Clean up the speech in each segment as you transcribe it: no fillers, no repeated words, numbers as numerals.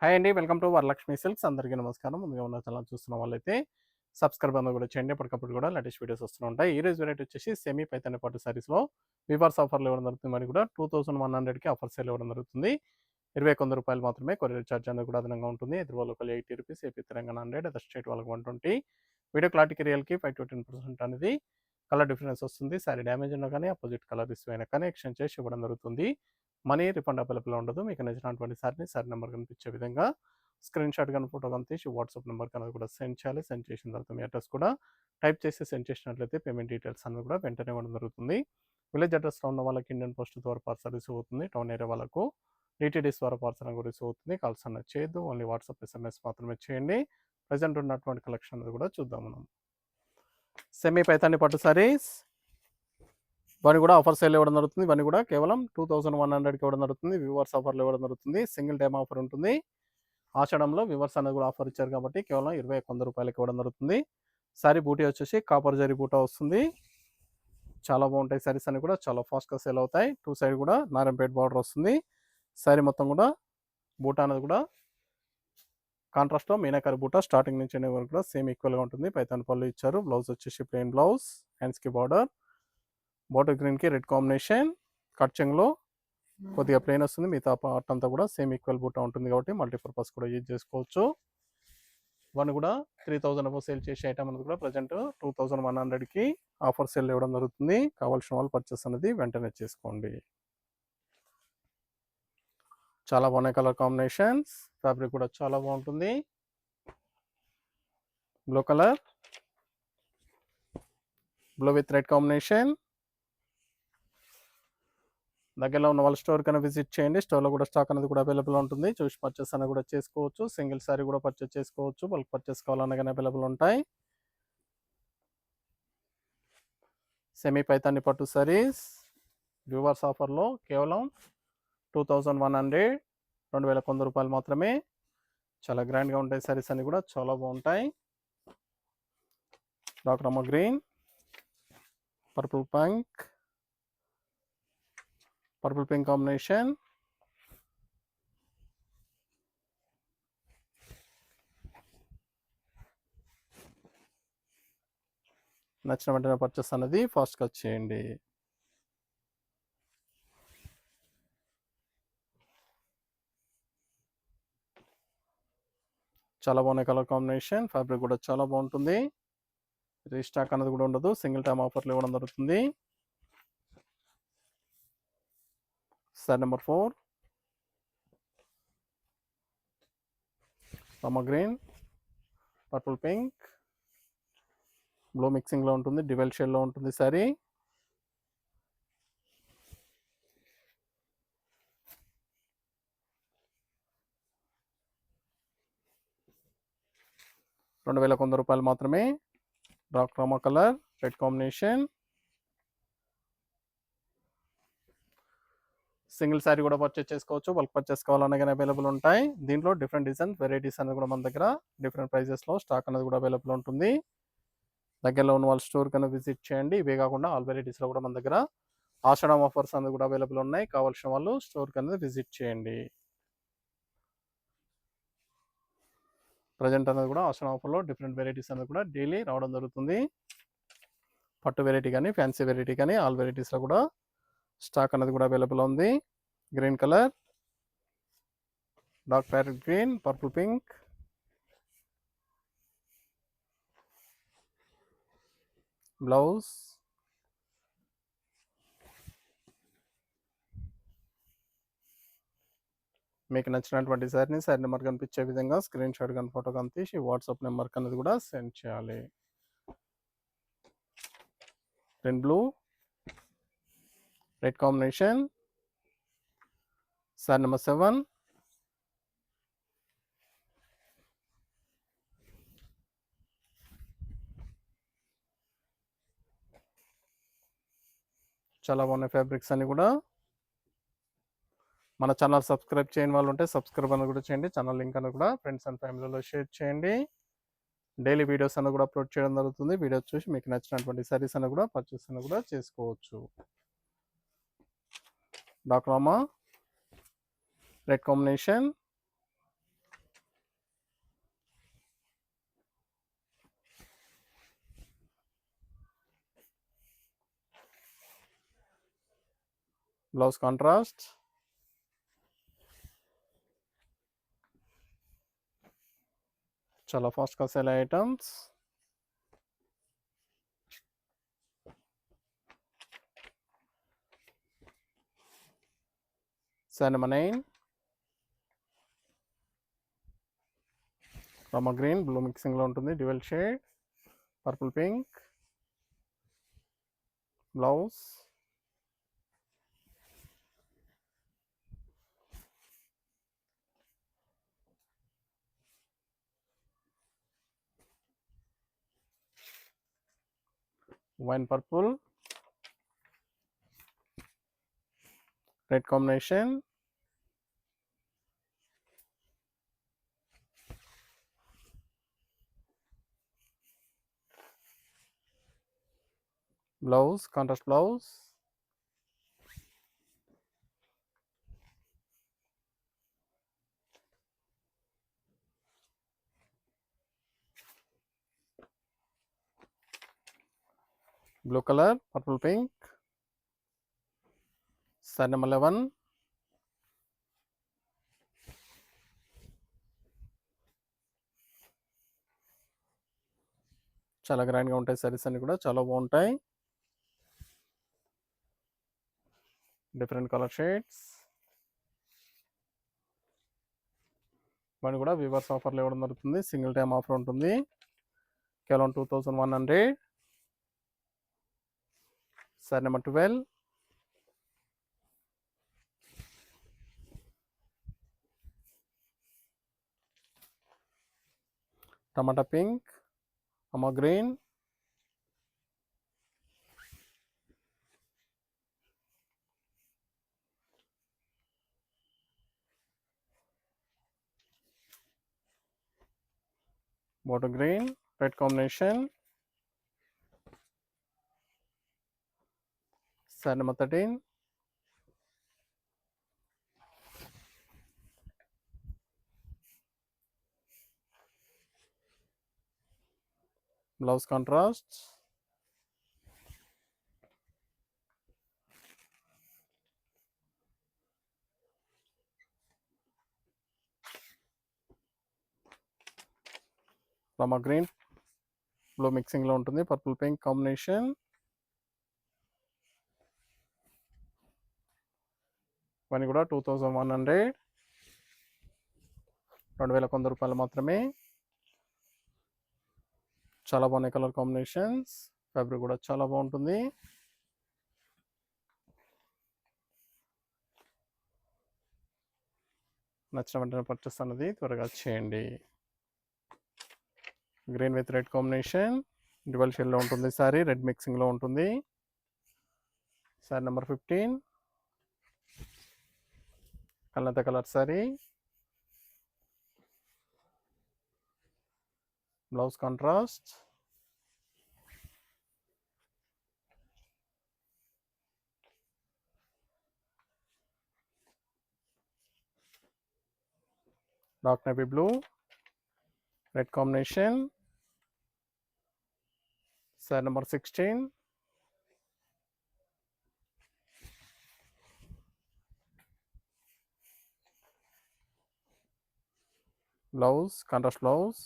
Hi అండి. Welcome to Varalakshmi silks. అందరికీ నమస్కారం. ముందుగా ఉన్న ఛానల్ చూస్తున్న వాళ్ళైతే సబ్స్క్రైబ్ అనేది కూడా చేయండి. ఎప్పటికప్పుడు కూడా లేటెస్ట్ వీడియోస్ వస్తూ ఉంటాయి. ఈ రోజు వెరైటీ వచ్చేసి సెమీ పైతాని పట్టు సారీస్‌లో వీవర్స్ ఆఫర్‌లో ఇవ్వడం జరుగుతుంది. మరి కూడా 2100కి ఆఫర్ సేల్ ఇవ్వడం జరుగుతుంది. రూ. 2100 మాత్రమే. కొరియర్ చార్జ్ అనేది కూడా అదనంగా ఉంటుంది. ఎదురు వాళ్ళకి రూ. 80, ఏపీ తెలంగాణ 100, అదర్ స్టేట్ వాళ్ళకి 120. వీడియో క్లారిటీకి రియల్‌కి 5-10% అనేది కలర్ డిఫరెన్స్ వస్తుంది. సారీ డ్యామేజ్ ఉన్నా కానీ అపోజిట్ కలర్ ఇష్యూ అయినా కానీ ఎక్స్చేంజ్ చేసి ఇవ్వడం జరుగుతుంది. మనీ రిఫండ్ అవైలబుల్ ఉండదు. మీకు నచ్చినటువంటి సారీని సారీ నెంబర్ కనిపించే విధంగా స్క్రీన్ షాట్ కానీ ఫోటో కానీ తీసి వాట్సాప్ నెంబర్ కన్నా కూడా సెండ్ చేయాలి. సెండ్ చేసిన తర్వాత మీ అడ్రస్ కూడా టైప్ చేసి సెండ్ చేసినట్లయితే పేమెంట్ డీటెయిల్స్ అన్నీ కూడా వెంటనే ఇవ్వడం జరుగుతుంది. విలేజ్ అడ్రస్లో ఉన్న వాళ్ళకి ఇండియన్ పోస్ట్ ద్వారా పార్సల్ రిసీవ్ అవుతుంది. టౌన్ ఏరియా వాళ్ళకు డిటీడీస్ ద్వారా పార్సల్ కూడా రిసీవ్ అవుతుంది. కాల్స్ అన్నది చేయొద్దు. ఓన్లీ వాట్సాప్ ఎస్ఎంఎస్ మాత్రమే చేయండి. ప్రజెంట్ ఉన్నటువంటి కలెక్షన్ అనేది కూడా చూద్దాం మనం. సెమీ పైతాని పట్టు సారీస్ ఇవన్నీ కూడా ఆఫర్ సేల్ ఇవ్వడం జరుగుతుంది. ఇవన్నీ కూడా కేవలం 2100కి ఇవ్వడం జరుగుతుంది. వ్యూవర్స్ ఆఫర్లు ఇవ్వడం జరుగుతుంది. సింగిల్ టైమ్ ఆఫర్ ఉంటుంది. ఆషాఢంలో వ్యూవర్స్ అనేది కూడా ఆఫర్ ఇచ్చారు కాబట్టి కేవలం రూ. 2100కి ఇవ్వడం జరుగుతుంది. సారీ బూటీ వచ్చేసి కాపర్ జరీ బూటా వస్తుంది. చాలా బాగుంటాయి సారీస్ అన్ని కూడా చాలా ఫాస్ట్గా సేల్ అవుతాయి. టూ సైడ్ కూడా నారాయణపేట బార్డర్ వస్తుంది. సారీ మొత్తం కూడా బూటా అనేది కూడా కాంట్రాస్ట్లో మీనాకరి బూటా స్టార్టింగ్ నుంచి ఎండింగ్ వరకు కూడా సేమ్ ఈక్వల్గా ఉంటుంది. పైతాని పళ్ళు ఇచ్చారు. బ్లౌజ్ వచ్చేసి ప్లెయిన్ బ్లౌజ్, హ్యాండ్స్కి బార్డర్ గ్రీన్కి రెడ్ కాంబినేషన్, కట్చెంగ్లో కొద్దిగా ప్లెయిన్ వస్తుంది. మిగతా పార్ట్ అంతా కూడా సేమ్ ఈక్వల్ బూటా ఉంటుంది కాబట్టి మల్టీపర్పస్ కూడా యూజ్ చేసుకోవచ్చు. వన్ కూడా 3000 అబౌవ్ సేల్ చేసే ఐటమ్ అనేది కూడా ప్రజెంట్ 2100కి ఆఫర్ సేల్ ఇవ్వడం జరుగుతుంది. కావాల్సిన వాళ్ళు పర్చేస్ అనేది వెంటనే చేసుకోండి. చాలా బాగున్నాయి కలర్ కాంబినేషన్స్. ఫ్యాబ్రిక్ కూడా చాలా బాగుంటుంది. Blue colour, blue with red combination. దగ్గరలో ఉన్న వాళ్ళ స్టోర్ కన్నా విజిట్ చేయండి. స్టోర్లో కూడా స్టాక్ అనేది కూడా అవైలబుల్ ఉంటుంది. చూసి పర్చేస్ అనేది కూడా చేసుకోవచ్చు. సింగిల్ సారీ కూడా పర్చేస్ చేసుకోవచ్చు. బల్క్ పర్చేస్ కావాలన్నా కానీ అవైలబుల్ ఉంటాయి. సెమీ పైతాని పట్టు సారీస్ వ్యూవర్స్ ఆఫర్లో కేవలం 2100, రూ. 2100 మాత్రమే. చాలా గ్రాండ్గా ఉంటాయి సారీస్ అన్ని కూడా చాలా బాగుంటాయి. Dark Rama green, purple pink combination. నచ్చిన వెంటనే పర్చేస్ అనేది ఫాస్ట్గా చేయండి. చాలా బాగున్నాయి కలర్ కాంబినేషన్. ఫ్యాబ్రిక్ కూడా చాలా బాగుంటుంది. రీస్టాక్ అనేది కూడా ఉండదు. సింగిల్ టైమ్ ఆఫర్లు ఇవ్వడం జరుగుతుంది. Sari number 4 Rama green, purple pink, blue మిక్సింగ్లో ఉంటుంది. డివెల్ షేడ్లో ఉంటుంది సారీ. రూ. 2100 మాత్రమే. Dark Rama colour, red combination. Single sari కూడా పర్చేస్ చేసుకోవచ్చు. బల్క్ పర్చేస్ కావాలన్నా కానీ అవైలబుల్ ఉంటాయి. దీంట్లో డిఫరెంట్ డిజైన్స్ వెరైటీస్ అనేది కూడా మన దగ్గర డిఫరెంట్ ప్రైజెస్లో స్టాక్ అనేది కూడా అవైలబుల్ ఉంటుంది. దగ్గరలో ఉన్న వాళ్ళ స్టోర్ కన్నా విజిట్ చేయండి. ఇవే కాకుండా ఆల్ వెరైటీస్లో కూడా మన దగ్గర ఆషాఢం ఆఫర్స్ అనేది కూడా అవైలబుల్ ఉన్నాయి. కావాల్సిన వాళ్ళు స్టోర్ కన్నా విజిట్ చేయండి. ప్రజెంట్ అనేది కూడా ఆషాఢం ఆఫర్లో డిఫరెంట్ వెరైటీస్ అనేది కూడా డైలీ రావడం జరుగుతుంది. పట్టు వెరైటీ కానీ ఫ్యాన్సీ వెరైటీ కానీ ఆల్ వెరైటీస్లో కూడా స్టాక్ అనేది కూడా అవైలబుల్ ఉంది. Green colour, dark parrot green, purple pink, blouse, మీకు నచ్చినటువంటి సారీని సారీ నెంబర్ కనిపించే విధంగా స్క్రీన్ షాట్ కానీ ఫోటో కానీ తీసి వాట్సాప్ నెంబర్ అనేది కూడా సెండ్ చేయాలి. Blue red combination. Sari number 7 చాలా బాగున్నాయి ఫ్యాబ్రిక్స్ అన్ని కూడా. మన ఛానల్ సబ్స్క్రైబ్ చేయని వాళ్ళు ఉంటే సబ్స్క్రైబ్ అనేది కూడా చేయండి. ఛానల్ లింక్ అనేది కూడా ఫ్రెండ్స్ అండ్ ఫ్యామిలీలో షేర్ చేయండి. డైలీ వీడియోస్ అన్ని కూడా అప్లోడ్ చేయడం జరుగుతుంది. వీడియోస్ చూసి మీకు నచ్చినటువంటి సారీస్ అన్ని కూడా పర్చేస్ అన్ని కూడా చేసుకోవచ్చు. Dark Rama red combination, blouse contrast. చాలా ఫాస్ట్గా సేల్ అయ్యే items. Sari number 9 Rama green blue మిక్సింగ్లో ఉంటుంది, dual shade, purple pink. Blouse wine purple, red combination. Blouse contrast blouse. Blue colour, purple pink. Sari number 11 చాలా గ్రాండ్గా ఉంటాయి సారీస్ అన్ని కూడా, చాలా బాగుంటాయి. Different colour shades. ఇవన్నీ కూడా వివర్స్ ఆఫర్లో ఇవ్వడం జరుగుతుంది. సింగిల్ టైం ఆఫర్ ఉంటుంది, కేవలం 2100. శారీ నెంబర్ 12 టమాటా పింక్, అమా green. Bottle green, red combination. Sari number 13 blouse contrast. Rama green blue మిక్సింగ్లో ఉంటుంది, పర్పుల్ పింక్ కాంబినేషన్. ఇవన్నీ కూడా 2100, 2100 రూపాయలు మాత్రమే. చాలా బాగున్నాయి కలర్ కాంబినేషన్స్, ఫ్యాబ్రిక్ కూడా చాలా బాగుంటుంది. నచ్చిన వెంటనే పర్చేస్ అన్నది త్వరగా చేయండి. Green with red combination, dual షేడ్లో ఉంటుంది సారీ, రెడ్ మిక్సింగ్లో ఉంటుంది. సారీ నెంబర్ 15 కల్నత colour sari. Blouse contrast. Dark navy blue, red combination. Sari number 16 blouse contrast blouse.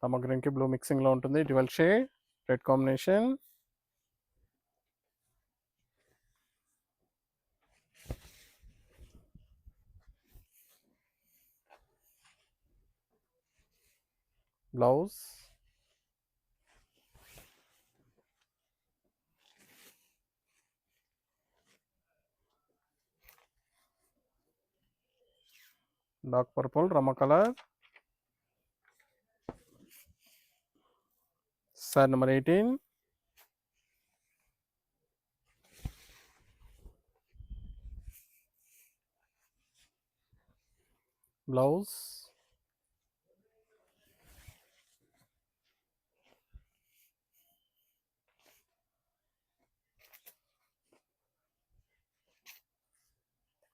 Rama గ్రీన్కి బ్లూ మిక్సింగ్లో ఉంటుంది, dual shade, red combination. Blouse dark purple, Rama colour. Sari number 18 blouse.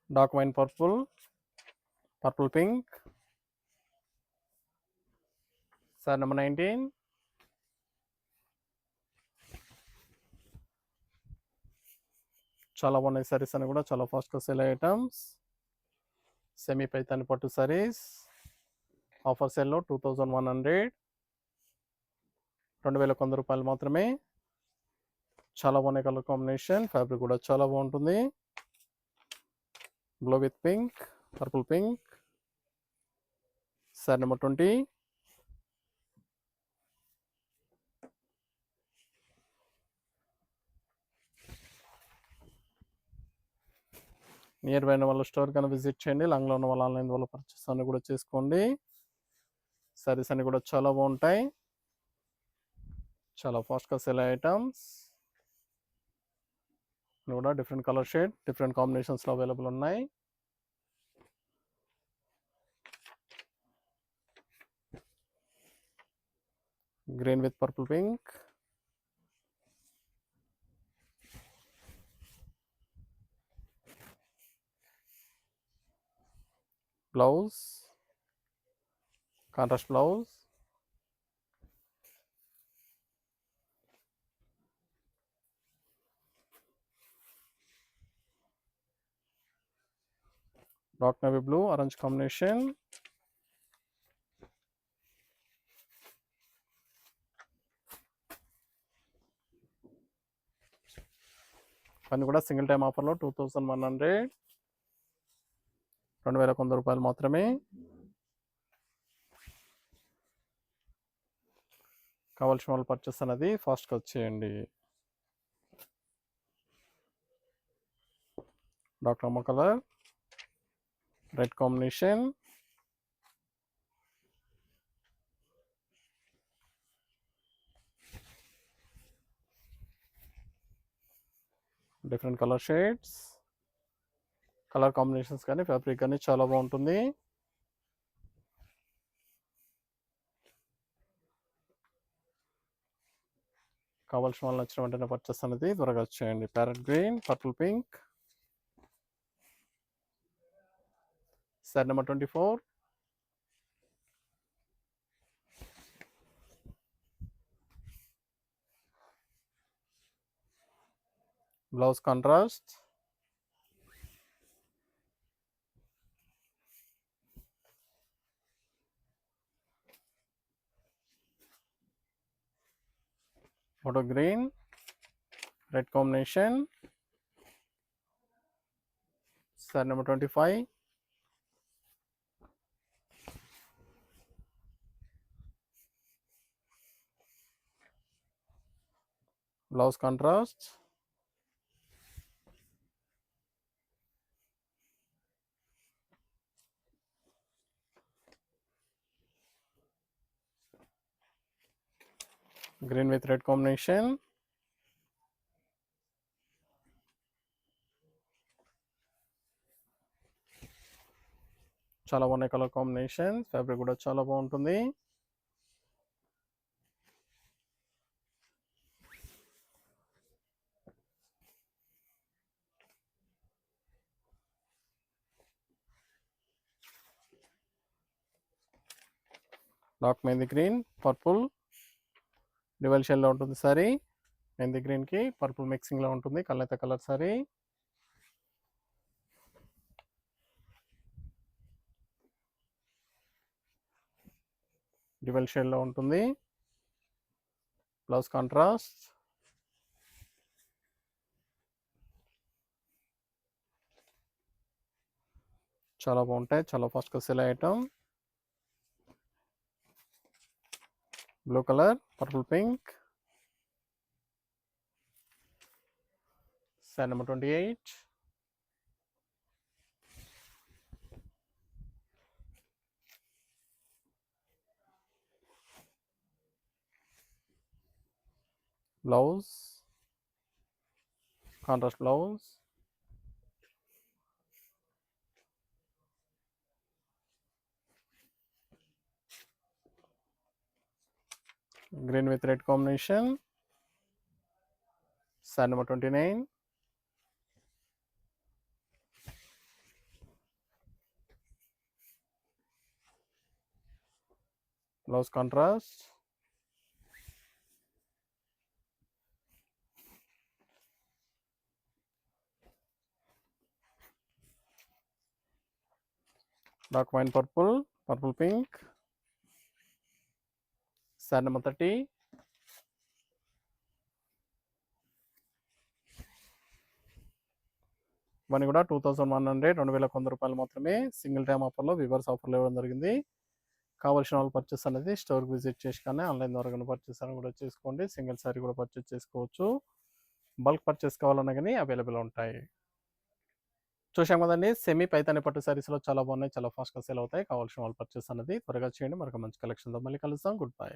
Dark wine purple, purple pink. Saree number 19. చాలా బాగున్నాయి సారీస్ అని కూడా చాలా ఫాస్ట్గా సేల్ అయ్యే ఐటమ్స్. సెమీ పైతాని పట్టు సారీస్ ఆఫర్ సేల్లో 2100, 2100 రూపాయలు మాత్రమే. చాలా బాగున్నాయి కలర్ కాంబినేషన్, ఫ్యాబ్రిక్ కూడా చాలా బాగుంటుంది. Blue with pink, purple pink. Sorry number 20. Near by ఉన్న వాళ్ళ స్టోర్ కన్నా విజిట్ చేయండి. లాంగ్లో ఉన్న వాళ్ళు ఆన్లైన్ ద్వారా పర్చేస్ అన్ని కూడా చేసుకోండి. సారీస్ అన్ని కూడా చాలా బాగుంటాయి, చాలా ఫాస్ట్గా సేల్ అయ్యే ఐటమ్స్. కూడా డిఫరెంట్ కలర్ షేడ్, డిఫరెంట్ కాంబినేషన్స్లో అవైలబుల్ ఉన్నాయి. Green with purple pink. Blouse contrast blouse. Dark navy blue orange combination. అన్ని కూడా సింగిల్ టైం ఆఫర్లో 2100, 2100 రూపాయలు మాత్రమే. కావాల్సిన వాళ్ళు పర్చేస్ అనేది ఫాస్ట్గా వచ్చేయండి. డార్క్ అమ్మ colour, red combination. Different colour shades, colour combinations కానీ ఫ్యాబ్రిక్ కానీ చాలా బాగుంటుంది. కావాల్సిన వాళ్ళు నచ్చిన వెంటనే పర్చేస్ అనేది త్వరగా వచ్చేయండి. Parrot green, purple pink. Sorry number 24. Blouse contrast. Photo green, red combination. Sari number 25. Blouse contrast. Green with red combination. చాలా బాగున్నాయి కలర్ కాంబినేషన్, ఫ్యాబ్రిక్ కూడా చాలా బాగుంటుంది. Dark mehndi green, purple dual షేడ్లో ఉంటుంది సారీ. మెహందీ గ్రీన్కి పర్పుల్ మిక్సింగ్లో ఉంటుంది. కలైత కలర్ సారీ. డివల్ షేడ్లో ఉంటుంది. Blouse contrast. చాలా బాగుంటాయి, చాలా ఫాస్ట్గా సేల్ అయ్యే item. Blue colour, purple pink. Sorry number 28. Blouse contrast blouse. Green with red combination. Sari number 29. Blouse contrast. Dark wine purple, purple pink. Sari number 30. ఇవన్నీ కూడా 2100, 2100 రూపాయలు మాత్రమే. సింగిల్ టైమ్ ఆఫర్లో వివర్స్ ఆఫర్లో ఇవ్వడం జరిగింది. కావాల్సిన వాళ్ళు పర్చేస్ అనేది స్టోర్కి విజిట్ చేసి కానీ ఆన్లైన్ ద్వారా కానీ పర్చేస్ అని కూడా చేసుకోండి. సింగిల్ శారీ కూడా పర్చేస్ చేసుకోవచ్చు. బల్క్ పర్చేస్ కావాలన్నా కానీ అవైలబుల్ ఉంటాయి. చూసాం కదండి, సెమీ పైతాని పట్టు శారీస్లో చాలా బాగున్నాయి, చాలా ఫాస్ట్గా సేల్ అవుతాయి. కావాల్సిన వాళ్ళు పర్చేస్ అనేది త్వరగా చేయండి. మరొక మంచి కలెక్షన్తో మళ్ళీ కలుస్తాం. Good bye.